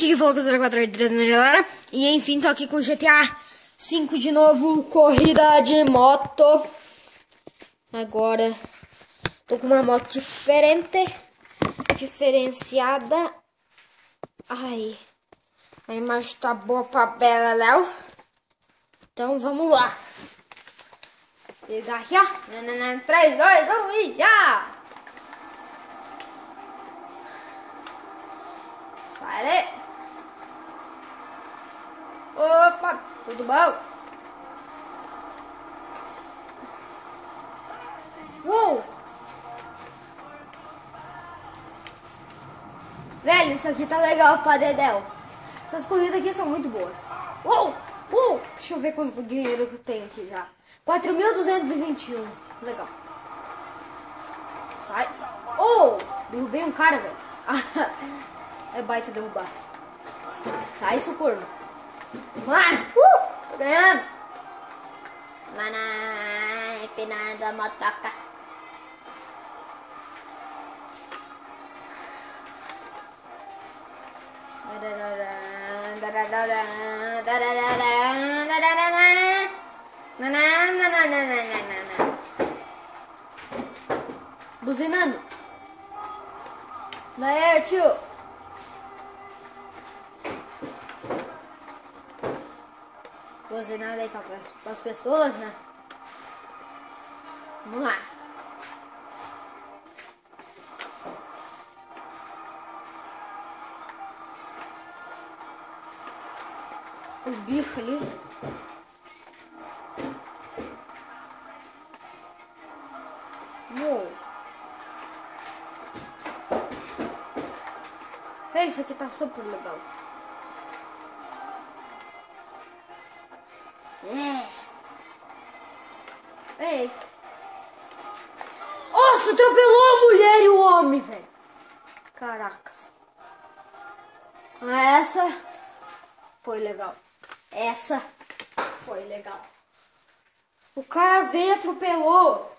aqui que falou com 0483, né, galera? E enfim, tô aqui com GTA 5 de novo, corrida de moto. Agora, tô com uma moto diferenciada. Ai, a imagem tá boa pra bela, Léo. Então, vamos lá. Pegar aqui, ó. 3, 2, 1 e já! Sai daí. Opa, tudo bom? Uou! Velho, isso aqui tá legal pra Dedéu. Essas corridas aqui são muito boas. Uou! Uou! Deixa eu ver quanto dinheiro que eu tenho aqui já. 4.221. Legal. Sai. Oh! Derrubei um cara, velho. É baita derrubar. Sai, socorro. Tô ganhando. Maná, empinando a motoca. Buzinando. Daí, tio. Buzinando aí para as pessoas, né? Vamos lá. Os bichos ali. Uou. Isso aqui tá super legal. Ei. Nossa, atropelou a mulher e o homem, velho. Caracas. Essa foi legal. Essa foi legal. O cara veio e atropelou.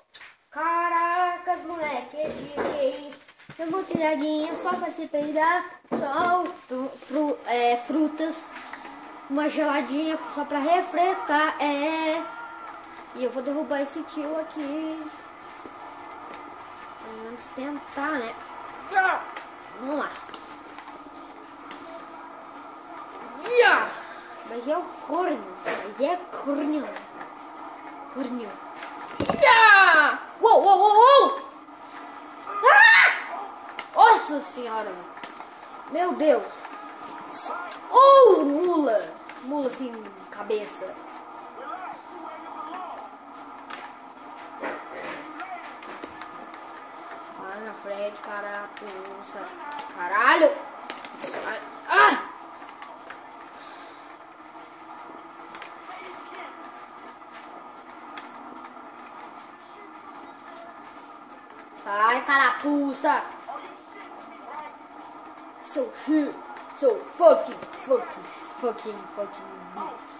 Caracas, moleque. Que é isso? Eu vou tiradinho só pra se peidar. Só frutas. Uma geladinha só pra refrescar. E eu vou derrubar esse tio aqui. Pelo menos tentar, né? Vamos lá. Mas é o corno. Mas é corno. Corno. Uou, uou, uou, uou! Nossa senhora! Meu Deus! Oh, mula! Mula sem cabeça. Vai na frente, carapuça. Caralho! Sai! Sai, carapuça! So fucking bitch.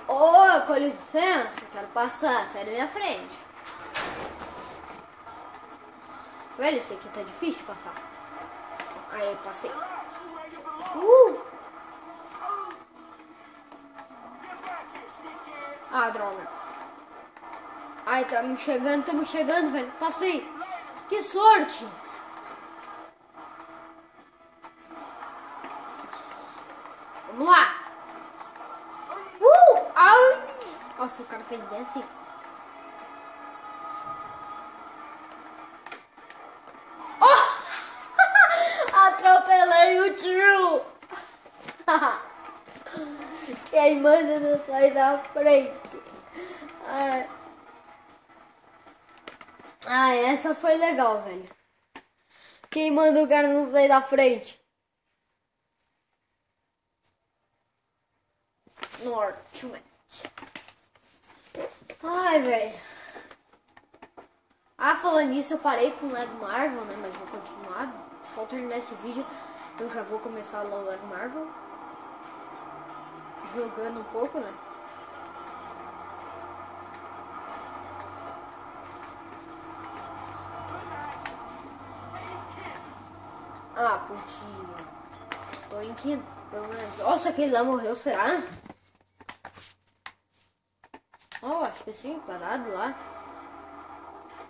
Oh, com licença, quero passar, sai da minha frente. Velho, esse aqui tá difícil de passar. Aí, passei. Ah, droga. Ai, estamos chegando, velho. Passei. Que sorte. Vamos lá. Ai. Nossa, o cara fez bem assim. Oh! Atropelei o tio. Quem manda não sai da frente. Essa foi legal, velho. Quem manda o cara não sair da frente? Norte. Ai, velho. Falando nisso, eu parei com o Lego Marvel, né? Mas vou continuar. Só terminar esse vídeo, eu já vou começar o Lego Marvel. Jogando um pouco, né? Ah, putinho. Tô em quinto, pelo menos. Nossa, aquele lá morreu, será? Oh, acho que sim, parado lá.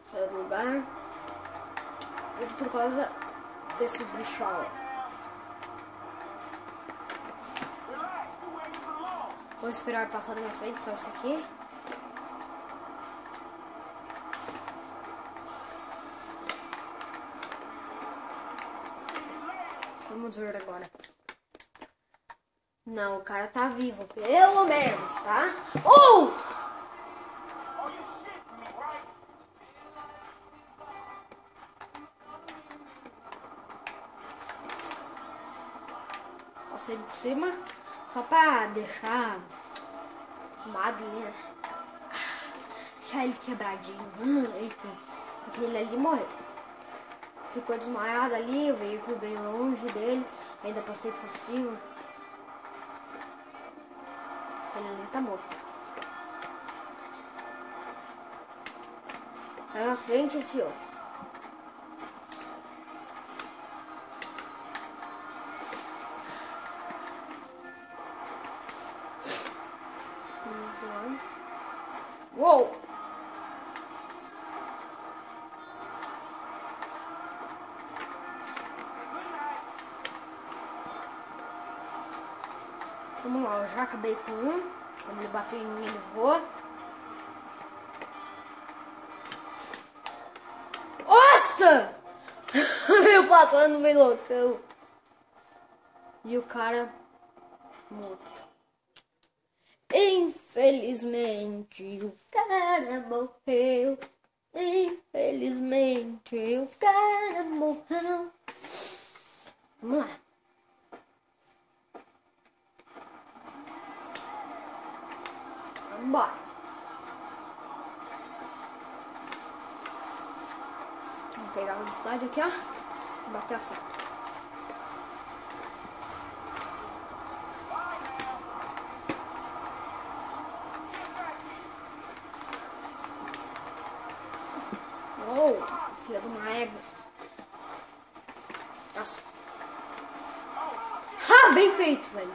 Saiu do lugar. Tudo por causa desses bichos. Vou esperar passar na minha frente, só isso aqui. Vamos ver agora. Não, o cara tá vivo, pelo menos, tá? Oh! Passei por cima, só pra deixar arrumado, né? Deixar ele quebradinho. Enfim, aquele ali morreu. Ficou desmaiado ali, o veículo bem longe dele. Ainda passei por cima. Ele ali tá morto. Aí na frente esse outro. Uou! Vamos lá, eu já acabei com um. Quando ele bateu em mim, ele voou. Nossa! Eu passando bem loucão. E o cara morto. Infelizmente o cara morreu. Infelizmente o cara morreu. Vamos lá. Vambora. Vamos pegar a velocidade aqui, ó. Bater a seta. Oh, filha de uma égua. Nossa. Ah, bem feito, velho.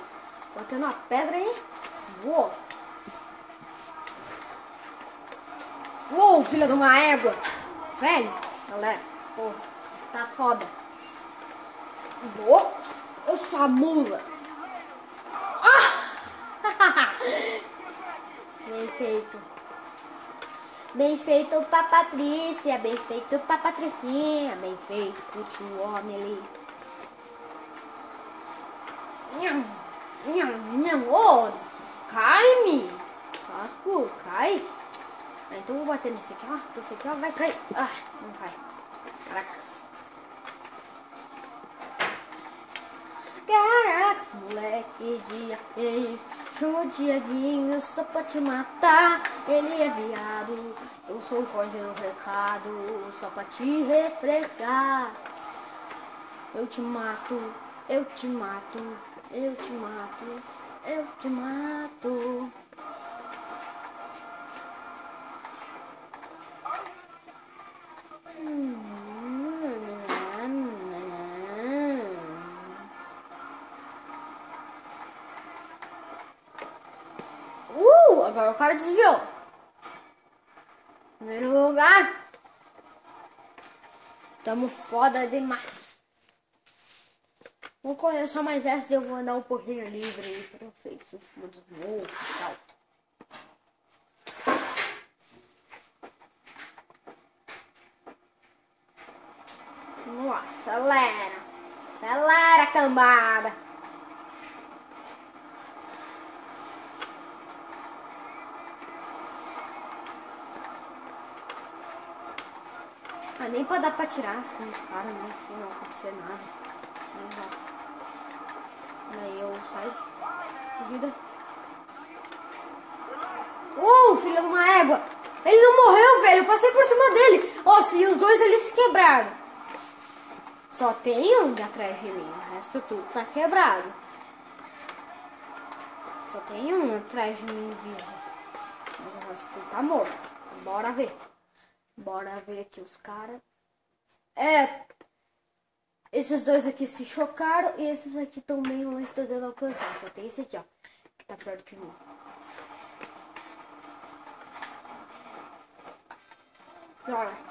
Botando a pedra aí. Uou. Uou, filha de uma égua. Velho, galera. Porra, tá foda. Uou. Eu sou a mula. Ah! Bem feito. Bem feito pra Patrícia, bem feito pra Patricinha, bem feito pro tio homem ali. Nham, nham, nham. Oh, cai-me. Saco, cai. Ah, então eu vou bater nesse aqui, ó. Esse aqui, ó, vai cair. Ah, não cai. Caracas. Caracas, moleque, dia feio. Chama o Dieguinho só pra te matar. Ele é viado, eu sou o conde do recado. Só pra te refrescar. Eu te mato, eu te mato, eu te mato, eu te mato. Agora o cara desviou. Primeiro lugar. Tamo foda demais. Vou correr só mais essa e eu vou andar um pouquinho livre aí pra vocês. Tchau. Vamos lá, acelera. Acelera, cambada. Ah, nem pra dar pra tirar assim os caras, né? Não acontecer nada. Daí eu saio. Vida. Filho de uma égua! Ele não morreu, velho! Eu passei por cima dele! Nossa, e os dois ali se quebraram. Só tem um de atrás de mim. O resto tudo tá quebrado. Só tem um atrás de mim vivo. Mas o resto tudo tá morto. Bora ver. Bora ver aqui os caras. esses dois aqui se chocaram e esses aqui estão bem longe de tentando alcançar. Só tem esse aqui, ó, que tá perto de mim. Bora.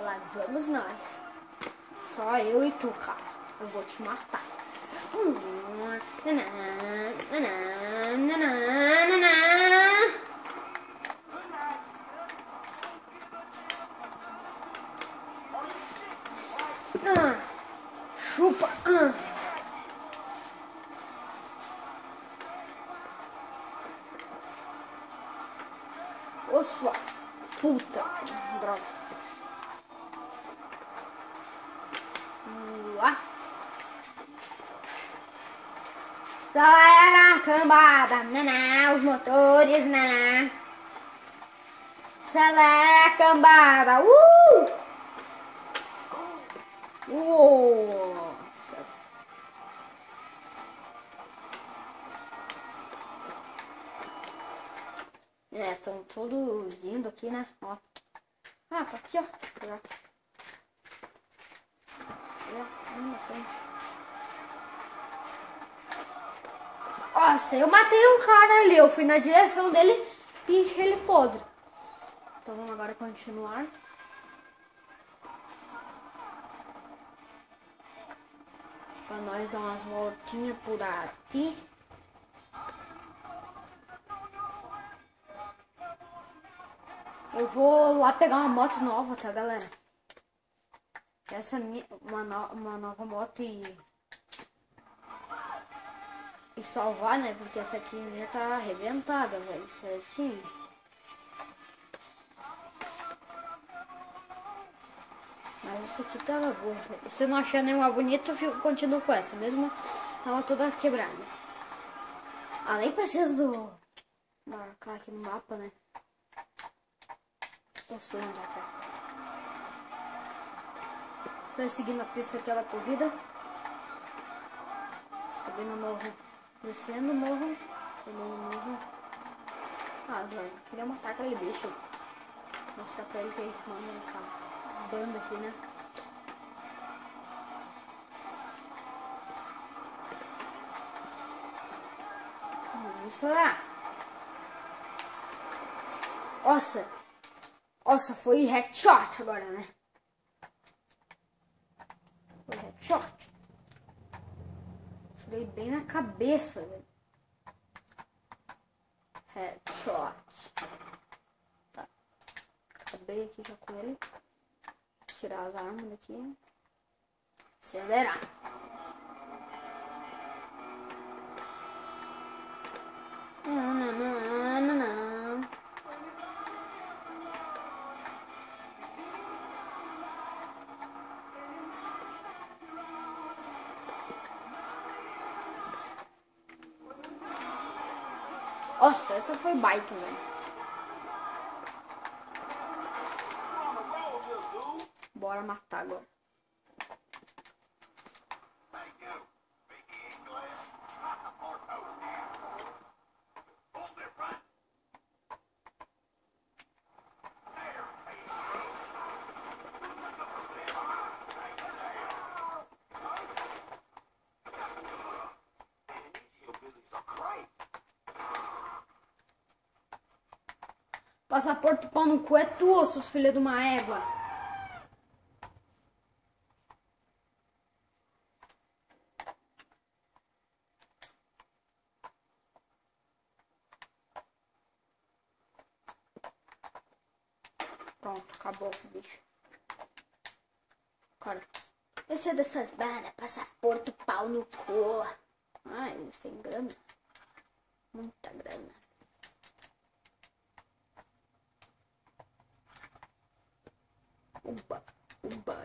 Lá vamos nós. Só eu e tu, cara. Eu vou te matar. Chupa. Ô sua puta. Droga. Lá. Acelera, cambada. Naná, os motores, naná. Acelera, cambada. Nossa. Estão todos indo aqui, né? Ó. Ah, tá aqui, ó. Na frente. Nossa, eu matei um cara ali. Eu fui na direção dele e enchi ele podre. Então vamos agora continuar. Pra nós dar umas voltinhas por aqui. Eu vou lá pegar uma moto nova, tá, galera? Essa é minha, uma nova moto e salvar, né? Porque essa aqui minha tá arrebentada, velho, certinho. Mas essa aqui tava boa. Se você não achar nenhuma bonita, eu continuo com essa, mesmo ela toda quebrada. Ah, nem preciso marcar aqui no mapa, né? Eu sei onde é que é. Tô seguindo a pista daquela corrida. Subindo o morro. Descendo o morro. Subindo o morro. Ah, velho. Queria matar aquele bicho. Mostrar pra ele que ele manda essas bandas aqui, né? Vamos lá. Nossa, foi headshot agora, né? Foi headshot. Tirei bem na cabeça, velho. Headshot. Tá. Acabei aqui já com ele. Tirar as armas daqui. Acelerar. Não. Nossa, essa foi baita, velho. Bora matar agora. Passaporte pau no cu é tua, seus filhos de uma égua. Pronto, acabou o bicho. Cara, esse é dessas bandas, passaporte pau no cu. Ai, eles têm grana. Muita grana. Uba,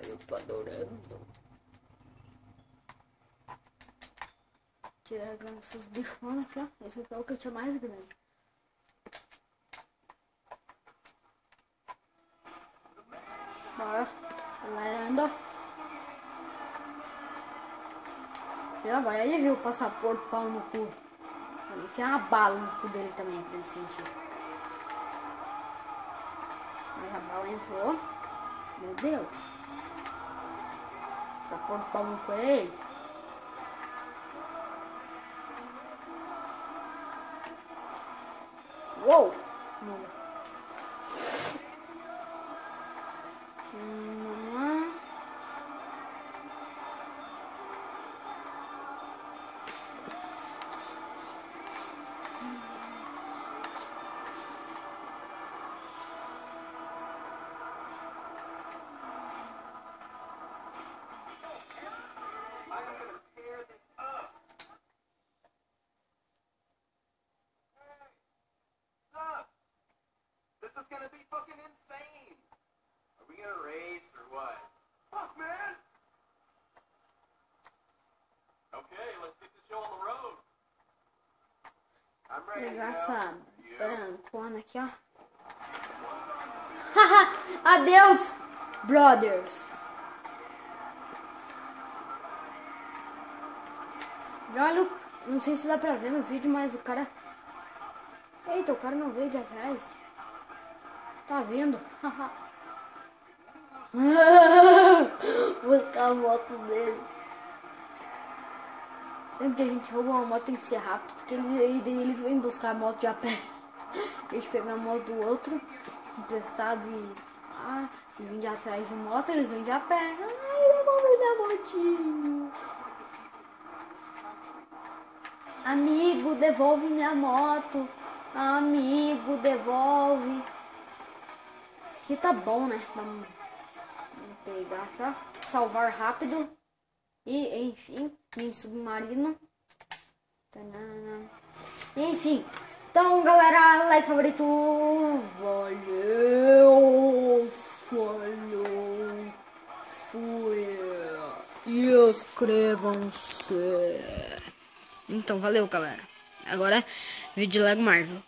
eu tô adorando. Tirar a grana desses bichones aqui, ó. Esse aqui é o que eu tinha mais grande. Bora, acelerando. E agora ele viu o passaporte pau no cu. Vou enfiar uma bala no cu dele também, pra ele sentir. Mas a bala entrou. Meu Deus. Essa porta no coelho. Uou. Vamos lá. Gonna be fucking insane. Are we gonna race or what? Fuck, man. Okay, let's get the show on the road. I'm ready. Engraçado. Esperando, pulando aqui, ó. Haha, adeus, brothers. Olha, não sei se dá pra ver no vídeo, mas o cara... Eita, o cara não veio de atrás. Tá vindo. Buscar a moto dele. Sempre que a gente rouba uma moto tem que ser rápido, porque eles vêm buscar a moto de a pé. Eles pegam a moto do outro, emprestado e vêm de atrás de moto, eles vêm de a pé. Ai, devolve minha motinho. Amigo, devolve minha moto. Amigo, devolve. Aqui tá bom, né? Vamos pegar só. Salvar rápido. E, enfim, em submarino. Enfim. Então, galera, like, favorito. Valeu. Falou. Fui. E inscrevam-se. Então, valeu, galera. Agora, vídeo de Lego Marvel.